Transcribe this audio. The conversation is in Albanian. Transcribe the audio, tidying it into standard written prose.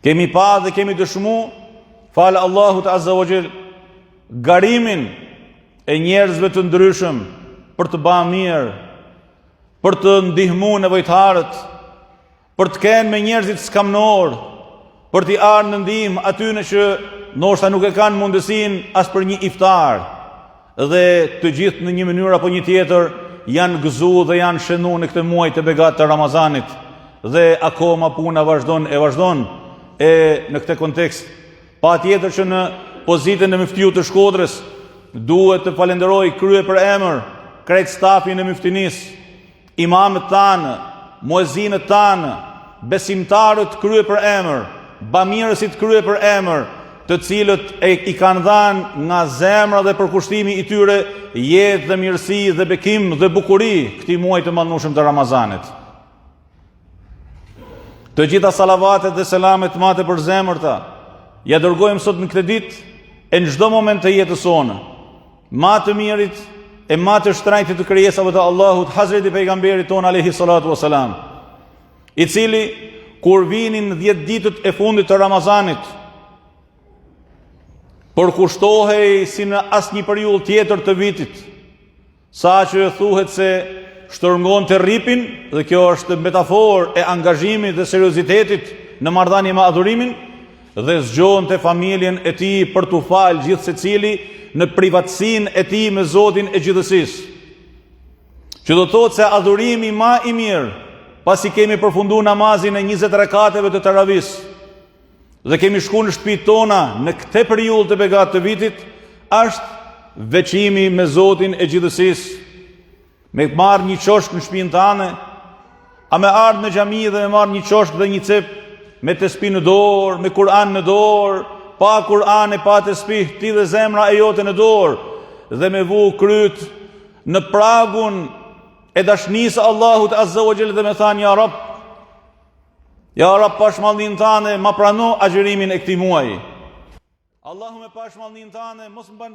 Kemi pa dhe kemi dëshmu, falë Allahut Azza wa Jall, garimin e njerëzve të ndryshëm për të ba mirë, për të ndihmu nevojtarët, për të kenë me njerëzit skamnor, për t'i ardhë në ndihmë atyne që ndoshta nuk e kanë mundësin as për një iftar, dhe të gjithë në një mënyrë apo një tjetër janë gëzu dhe janë shënu në këtë muaj të begat të Ramazanit, dhe akoma puna vazhdon e vazhdon. E në këtë kontekst, pa tjetër që në pozitën e Muftiut të Shkodrës duhet të falenderoj krye për emër krejt stafin e muftinis, imamët tanë, muezinët tanë, besimtarët krye për emër, bamirësit krye për emër, të cilët i kanë dhanë nga zemra dhe përkushtimi i tyre jetë dhe mirësi dhe bekim dhe bukuri këtij muaji të madhnueshëm të Ramazanit. Të gjitha salavatet dhe selamet mate për zemërta, ja dërgojmë sot në këtë ditë e në çdo moment të jetës sonë, ma të mirit e ma të shtrajtit të krijesave të Allahut, Hazreti pejgamberit ton alayhi salatu wasalam, i cili kur vinin 10 ditët e fundit të Ramazanit, përkushtohej si në asnjë periudhë tjetër të vitit, sa që thuhet se shtërngon të rripin, dhe kjo është metafor e angazhimit dhe seriozitetit në marrëdhënie me adhurimin, dhe zgjohen të familjen e tij për t'u falë gjithë secili në privatësinë e tij me Zotin e gjithësisë. Që do thotë se adhurimi ma i mirë, pasi kemi përfunduar namazin e 20 rekateve të taravis, dhe kemi shku në shtëpitë tona në këtë periudhë të begatë të vitit, është veçimi me Zotin e gjithësisë. Me marrë një qoshk në shtëpinë tane, a me ardhë në xhami dhe me marrë një qoshk dhe një cep me tespi në dorë, me Kur'an në dorë, pa Kur'an e pa tespi, ti dhe zemra e jote në dorë, dhe me vu kryt në pragun e dashnisë Allahut Azza wa Jall dhe me thanë, ja Rab, pashmallnin tane, ma prano agjërimin e këtij muaji. Allahu me pashmallnin tane, mos më bën